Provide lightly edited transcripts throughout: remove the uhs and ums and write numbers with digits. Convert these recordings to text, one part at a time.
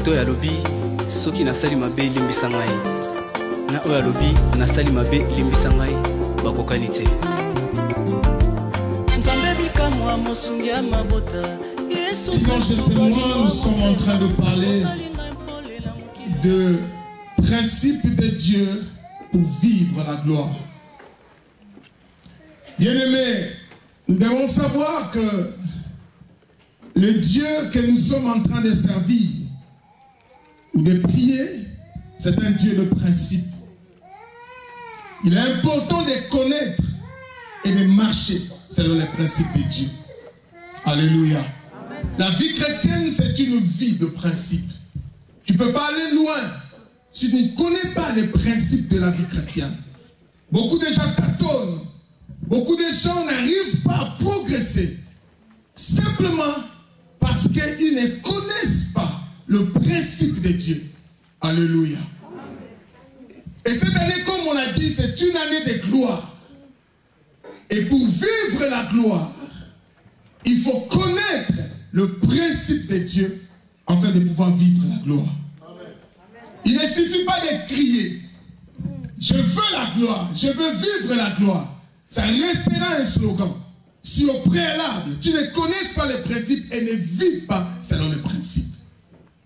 moto oyo alobi soki nasali mabe limbisa ngai na oyo alobi nasali mabe limbisa ngai bakokani te. Dimanche de ce mois, nous sommes en train de parler de principes de Dieu pour vivre la gloire. Bien-aimés, nous devons savoir que le Dieu que nous sommes en train de servir ou de prier, c'est un Dieu de principe. Il est important de connaître et de marcher selon les principes de Dieu. Alléluia. La vie chrétienne, c'est une vie de principe. Tu ne peux pas aller loin si tu ne connais pas les principes de la vie chrétienne. Beaucoup de gens tâtonnent. Beaucoup de gens n'arrivent pas à progresser. Simplement parce qu'ils ne connaissent pas le principe de Dieu. Alléluia. Et cette année, comme on a dit, c'est une année de gloire. Et pour vivre la gloire, il faut connaître le principe de Dieu afin de pouvoir vivre la gloire. Il ne suffit pas de crier « Je veux la gloire, je veux vivre la gloire ». Ça restera un slogan. Si au préalable, tu ne connais pas les principes et ne vis pas selon les principes.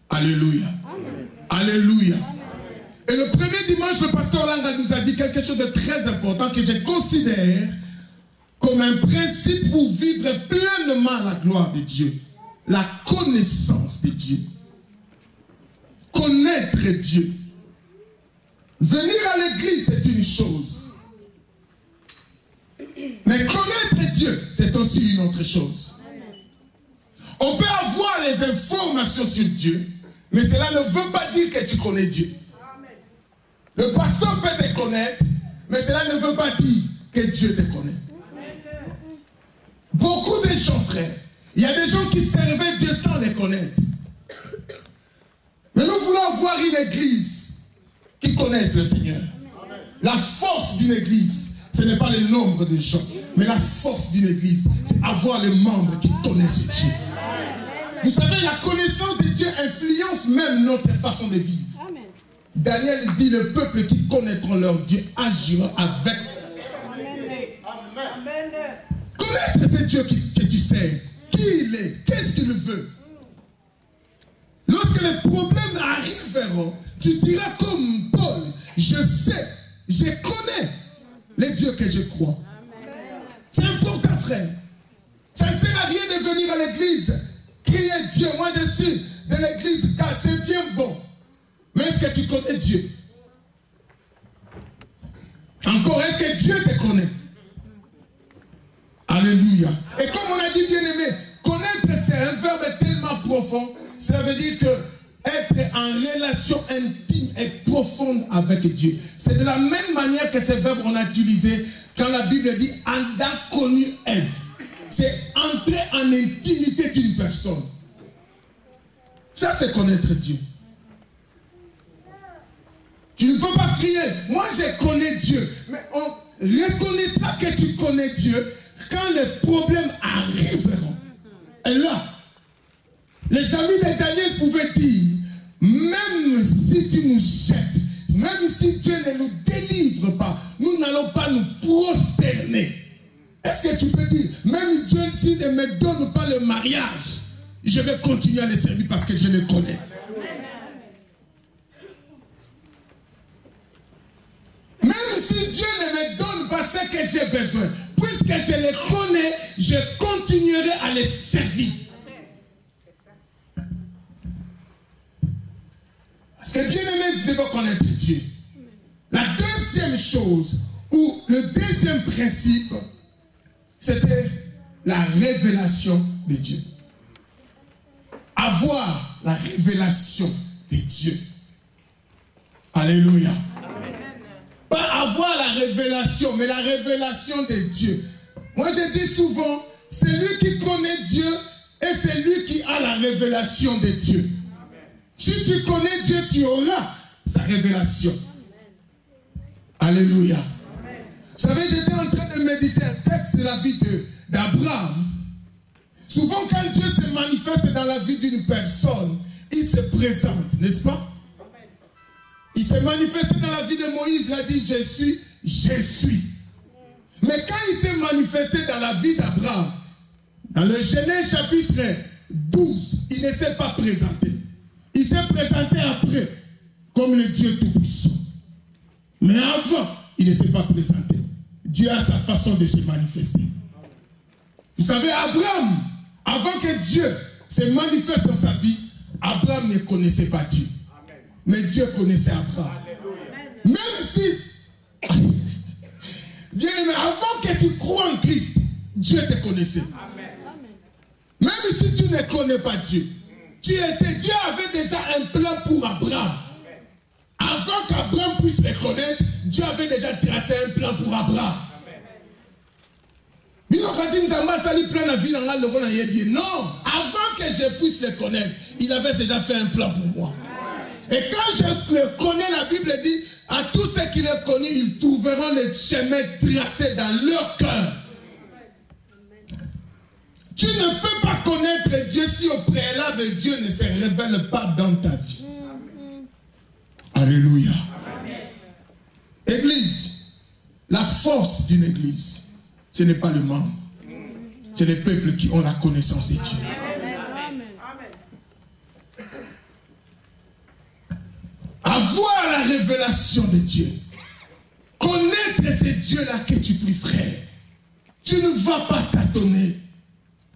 Alléluia. Alléluia. Et le premier dimanche, le pasteur Langa nous a dit quelque chose de très important que je considère comme un principe pour vivre pleinement la gloire de Dieu. La connaissance de Dieu. Connaître Dieu. Venir à l'église, c'est une chose. Mais connaître Dieu, c'est aussi une autre chose. On peut avoir les informations sur Dieu, mais cela ne veut pas dire que tu connais Dieu. Le pasteur peut te connaître, mais cela ne veut pas dire que Dieu te connaît. Beaucoup de gens, frères, il y a des gens qui servaient Dieu sans les connaître. Mais nous voulons voir une église qui connaisse le Seigneur. La force d'une église, ce n'est pas le nombre de gens, mais la force d'une église, c'est avoir les membres qui connaissent Dieu. Vous savez, la connaissance de Dieu influence même notre façon de vivre. Daniel dit, le peuple qui connaîtront leur Dieu agira avec. Connaître ce Dieu que tu sais, qui il est, qu'est-ce qu'il veut. Lorsque les problèmes arriveront, tu diras comme Paul, je sais, je connais les dieux que je crois. C'est important, frère. Ça ne sert à rien de venir à l'église, crier Dieu. Moi, je suis de l'église car c'est bien bon. Mais est-ce que tu connais Dieu? Encore, est-ce que Dieu te connaît? Alléluia. Et comme on a dit, bien aimé, connaître, c'est un verbe tellement profond. Cela veut dire que être en relation intime et profonde avec Dieu. C'est de la même manière que ce verbe on a utilisé quand la Bible dit Adam connu Ève. C'est entrer en intimité d'une personne. Ça, c'est connaître Dieu. Tu ne peux pas crier, moi je connais Dieu. Mais on reconnaîtra que tu connais Dieu quand les problèmes arriveront. Et là, les amis de Daniel pouvaient dire, même si tu nous jettes, même si Dieu ne nous délivre pas, nous n'allons pas nous prosterner. Est-ce que tu peux dire, même Dieu s'il ne me donne pas le mariage, je vais continuer à le servir parce que je le connais. Même si Dieu ne me donne pas ce que j'ai besoin, puisque je le connais, je continuerai à le servir. Parce que bien aimé, tu dois connaître Dieu. La deuxième chose, ou le deuxième principe, c'était la révélation de Dieu. Avoir la révélation de Dieu. Alléluia. Pas avoir la révélation, mais la révélation de Dieu. Moi, je dis souvent, c'est lui qui connaît Dieu et c'est lui qui a la révélation de Dieu. Si tu connais Dieu, tu auras sa révélation. Alléluia. Vous savez, j'étais en train de méditer un texte de la vie d'Abraham. Souvent, quand Dieu se manifeste dans la vie d'une personne, il se présente, n'est-ce pas? Il s'est manifesté dans la vie de Moïse, il a dit je suis, je suis. Mais quand il s'est manifesté dans la vie d'Abraham, dans le Genèse chapitre 12, il ne s'est pas présenté. Il s'est présenté après, comme le Dieu Tout-Puissant. Mais avant, il ne s'est pas présenté. Dieu a sa façon de se manifester. Vous savez, Abraham, avant que Dieu se manifeste dans sa vie, Abraham ne connaissait pas Dieu. Mais Dieu connaissait Abraham. Même si, Dieu dit, mais avant que tu crois en Christ, Dieu te connaissait. Même si tu ne connais pas Dieu, Dieu avait déjà un plan pour Abraham. Avant qu'Abraham puisse le connaître, Dieu avait déjà tracé un plan pour Abraham. Non, avant que je puisse le connaître, il avait déjà fait un plan pour moi. Et quand je le connais, la Bible dit, à tous ceux qui le connaissent, ils trouveront les chemins tracés dans leur cœur. Tu ne peux pas connaître Dieu si au préalable Dieu ne se révèle pas dans ta vie. Alléluia. Église, la force d'une église, ce n'est pas le membre. C'est les peuples qui ont la connaissance de Dieu. Avoir la révélation de Dieu, connaître ce Dieu-là que tu pries, frère, tu ne vas pas tâtonner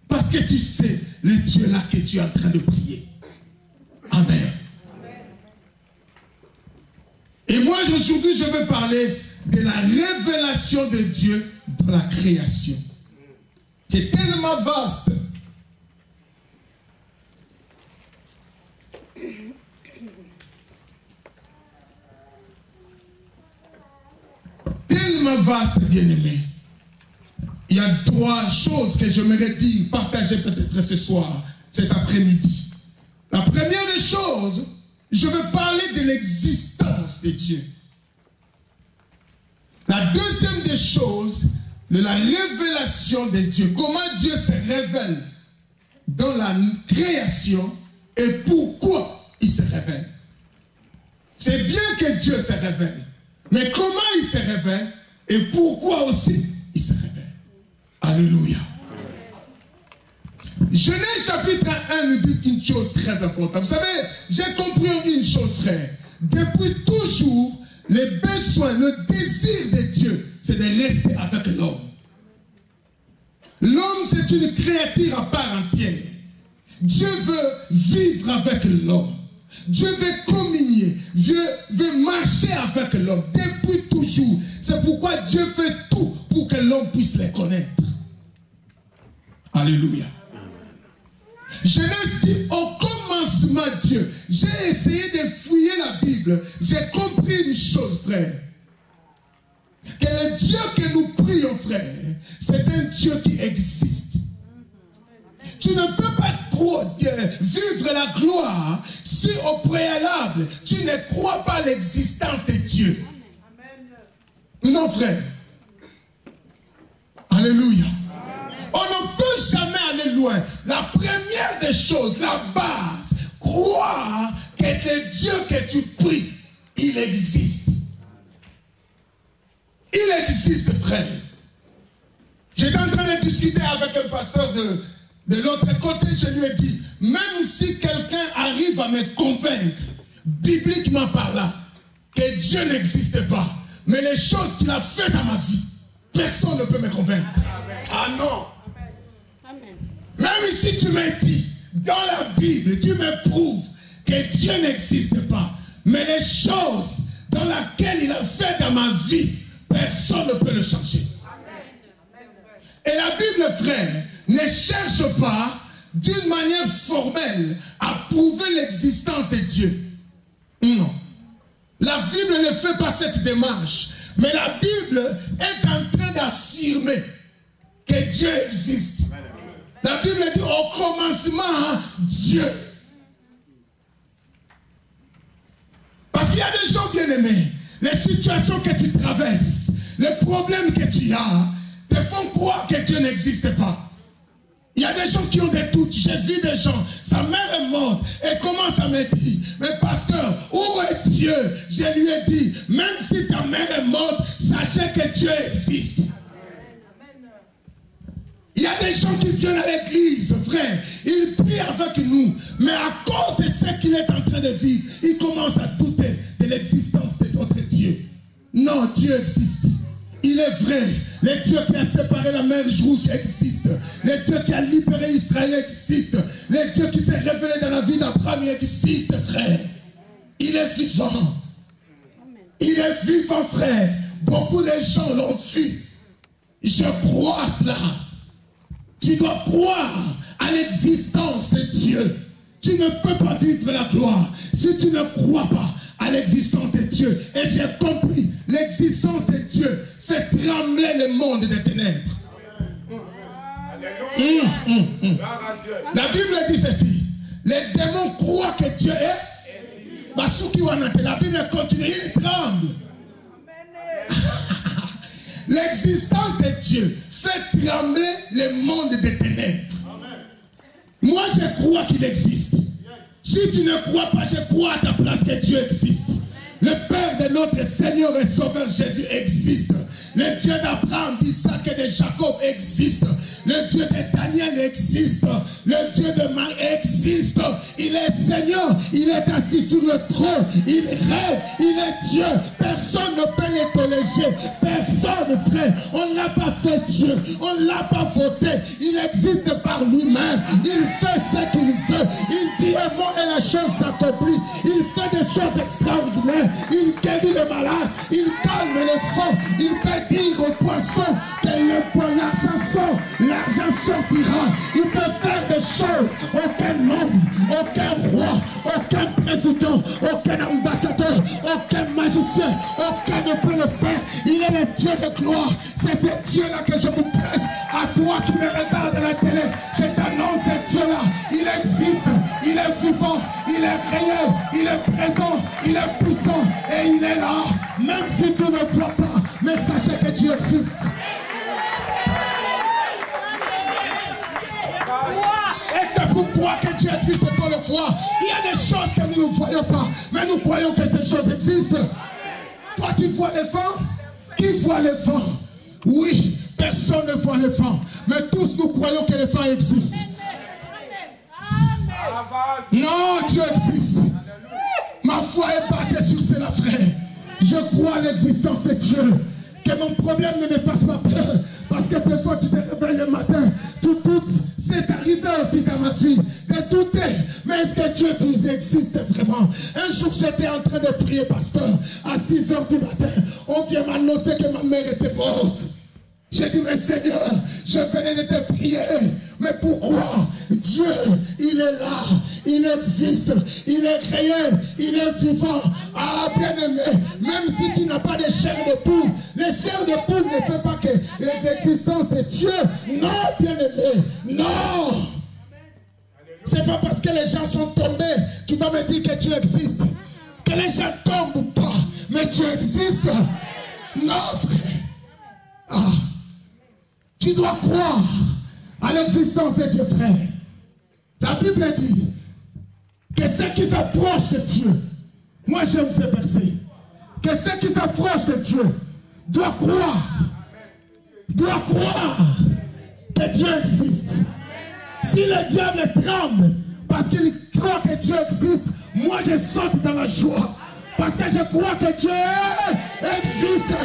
parce que tu sais le Dieu-là que tu es en train de prier. Amen. Et moi, aujourd'hui, je veux parler de la révélation de Dieu dans la création. C'est tellement vaste. Tellement vaste, bien-aimé. Il y a 3 choses que j'aimerais dire, partager peut-être ce soir, cet après-midi. La première des choses, je veux parler de l'existence de Dieu. La deuxième des choses, de la révélation de Dieu. Comment Dieu se révèle dans la création et pourquoi il se révèle. C'est bien que Dieu se révèle, mais comment il se révèle et pourquoi aussi il se révèle. Alléluia. Genèse chapitre 1 nous dit une chose très importante. Vous savez, j'ai compris une chose, frère. Depuis toujours, les besoins, le désir de Dieu, c'est de rester avec l'homme. L'homme, c'est une créature à part entière. Dieu veut vivre avec l'homme. Dieu veut communier. Dieu veut marcher avec l'homme depuis toujours. C'est pourquoi Dieu fait tout pour que l'homme puisse les connaître. Alléluia. Genèse dit au commencement Dieu. J'ai essayé de fouiller la Bible. J'ai compris une chose, frère. Que le Dieu que nous prions, frère, c'est un Dieu qui existe. Tu ne peux pas trop vivre la gloire si au préalable tu ne crois pas l'existence de Dieu. Non, frère. Alléluia. On ne peut jamais aller loin. La première des choses, la base, croire que le Dieu que tu pries, il existe. Il existe, frère. J'étais en train de discuter avec un pasteur de l'autre côté. Je lui ai dit, même si quelqu'un arrive à me convaincre, bibliquement parlant, que Dieu n'existe pas, mais les choses qu'il a faites dans ma vie, personne ne peut me convaincre. Ah non. Même si tu me dis, dans la Bible, tu me prouves que Dieu n'existe pas, mais les choses dans lesquelles il a fait dans ma vie, personne ne peut le changer. Et la Bible, frère, ne cherche pas d'une manière formelle à prouver l'existence de Dieu. Non. La Bible ne fait pas cette démarche. Mais la Bible est en train d'affirmer que Dieu existe. La Bible dit au commencement, Dieu. Parce qu'il y a des gens bien-aimés, les situations que tu traverses, les problèmes que tu as, te font croire que Dieu n'existe pas. Il Il y a des gens qui ont des doutes. J'ai vu des gens, sa mère est morte et commence à me dire, mais pasteur, où est Dieu? Je lui ai dit, même si ta mère est morte, sachez que Dieu existe. Il y a des gens qui viennent à l'église, frère, ils prient avec nous, mais à cause de ce qu'il est en train de vivre, ils commencent à douter de l'existence de notre Dieu. Non, Dieu existe. Il est vrai. Le Dieu qui a séparé la mer Rouge existe. Le Dieu qui a libéré Israël existe. Le Dieu qui s'est révélé dans la vie d'Abraham existe, frère. Il est vivant. Il est vivant, frère. Beaucoup de gens l'ont vu. Je crois à cela. Tu dois croire à l'existence de Dieu. Tu ne peux pas vivre la gloire si tu ne crois pas à l'existence de Dieu. Et j'ai compris, l'existence de Dieu fait trembler le monde des ténèbres. La Bible dit ceci. Les démons croient que Dieu est. La Bible continue, il tremble. L'existence de Dieu fait trembler le monde des ténèbres. Moi, je crois qu'il existe. Si tu ne crois pas, je crois à ta place que Dieu existe. Le Père de notre Seigneur et Sauveur Jésus existe. Le Dieu d'Abraham, d'Isaac et de Jacob existe. Le Dieu de Daniel existe. Le Dieu de Marie existe. Il est Seigneur. Il est assis sur le trône. Il règne. Il est Dieu. Personne ne peut l'étoléger. Personne, frère. On ne l'a pas fait Dieu. On ne l'a pas voté. Il existe par lui-même. Il fait ce qu'il veut. Il dit un mot et la chose s'accomplit. Il fait des choses extraordinaires. Il guérit les malades. Il calme les faux. Il peut dire aux poissons que l'argent sortira. Il peut faire des choses. Aucun homme, aucun roi, aucun président, aucun ambassadeur, aucun magicien, aucun ne peut le faire. Il est le Dieu de gloire. C'est ce Dieu-là que je vous prêche. À toi qui me regardes à la télé, je t'annonce ce Dieu-là. Il existe, il est vivant, il est réel, il est présent, il est puissant et il est là. Même si tu ne vois pas, mais sachez que Dieu existe. Est-ce que pour croire que Dieu existe, il faut le voir? Il y a des choses que nous ne voyons pas, mais nous croyons que ces choses existent. Toi, tu vois les vents? Qui voit les vents? Oui, personne ne voit les vents, mais tous nous croyons que les vents existent. Non, Dieu existe. Ma foi est basée sur cela, frère. Je crois à l'existence de Dieu. Que mon problème ne me fasse pas peur. Parce que des fois tu te réveilles le matin, tu doutes. C'est arrivé aussi dans ma vie de douter. Mais est-ce que Dieu existe vraiment? Un jour j'étais en train de prier, pasteur, à 6 h du matin. On vient m'annoncer que ma mère était morte. J'ai dit, mais Seigneur, je venais de te prier. Mais pourquoi? Dieu, il est là, il existe, il est réel, il est vivant. Ah, bien-aimé, même si tu n'as pas de chair de poule, les chairs de poule ne font pas que l'existence de Dieu. Non, bien-aimé, non. C'est pas parce que les gens sont tombés, tu vas me dire que Dieu existe. Que les gens tombent ou pas, mais Dieu existe. Non, frère. Ah. Tu dois croire à l'existence de Dieu, frère. La Bible dit que ceux qui s'approchent de Dieu, moi j'aime ce verset, que ceux qui s'approchent de Dieu doivent croire que Dieu existe. Si le diable tremble parce qu'il croit que Dieu existe, moi je saute dans la joie parce que je crois que Dieu existe.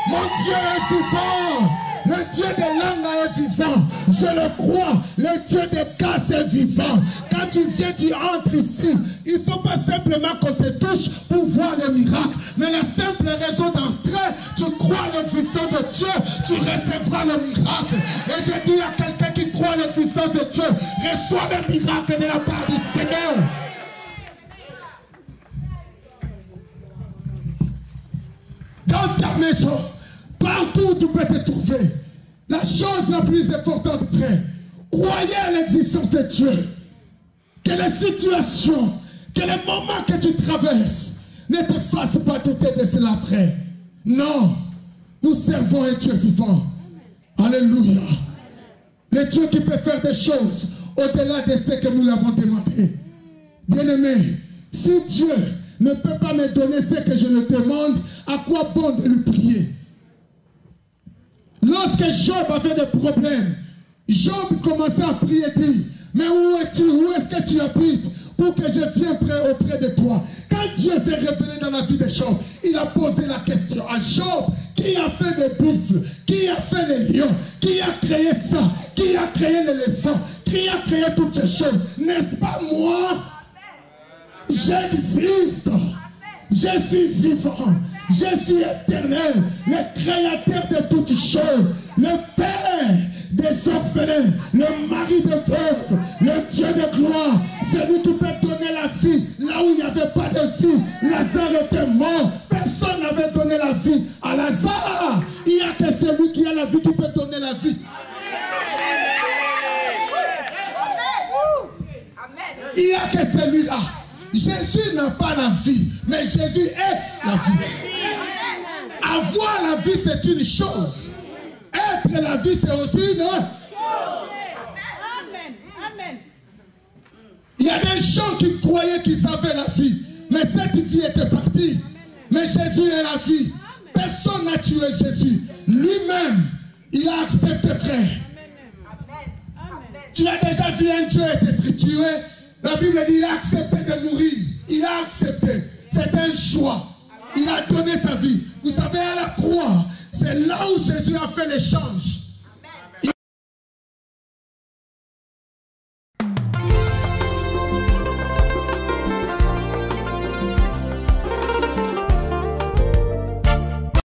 Mon Dieu est vivant. Le Dieu de Langa est vivant. Je le crois. Le Dieu de Casse est vivant. Quand tu viens, tu entres ici. Il ne faut pas simplement qu'on te touche pour voir le miracle. Mais la simple raison d'entrer, tu crois à l'existence de Dieu, tu recevras le miracle. Et je dis à quelqu'un qui croit à l'existence de Dieu, reçois le miracle de la part du Seigneur. Dans ta maison, partout où tu peux te trouver, la chose la plus importante, frère, croyez à l'existence de Dieu. Que les situations, que les moments que tu traverses ne te fassent pas douter de cela, frère. Non, nous servons un Dieu vivant. Alléluia. Le Dieu qui peut faire des choses au-delà de ce que nous l'avons demandé. Bien-aimé, si Dieu ne peut pas me donner ce que je le demande, à quoi bon de lui prier? Lorsque Job avait des problèmes, Job commençait à prier et dit, mais où es-tu? Où est-ce que tu habites pour que je vienne auprès de toi? Quand Dieu s'est révélé dans la vie de Job, il a posé la question à Job, qui a fait des buffles? Qui a fait les lions? Qui a créé ça? Qui a créé l'éléphant? Qui a créé toutes ces choses? N'est-ce pas moi? J'existe. Je suis vivant. Je suis éternel. Le créateur de toutes choses. Le Père des orphelins. Le mari de veuves. Le Dieu de gloire. C'est lui qui peut donner la vie. Là où il n'y avait pas de vie, Lazare était mort. Personne n'avait donné la vie à Lazare. Il n'y a que celui qui a la vie qui peut donner la vie. Il n'y a que celui-là. Jésus n'a pas la vie, mais Jésus est la vie. Avoir la vie, c'est une chose. Être la vie, c'est aussi une chose. Il y a des gens qui croyaient qu'ils avaient la vie, mais cette vie était partie. Mais Jésus est la vie. Personne n'a tué Jésus. Lui-même, il a accepté, frère. Tu as déjà vu un Dieu être tué? La Bible dit qu'il a accepté de mourir. Il a accepté. C'est un choix. Il a donné sa vie. Vous savez, à la croix, c'est là où Jésus a fait l'échange.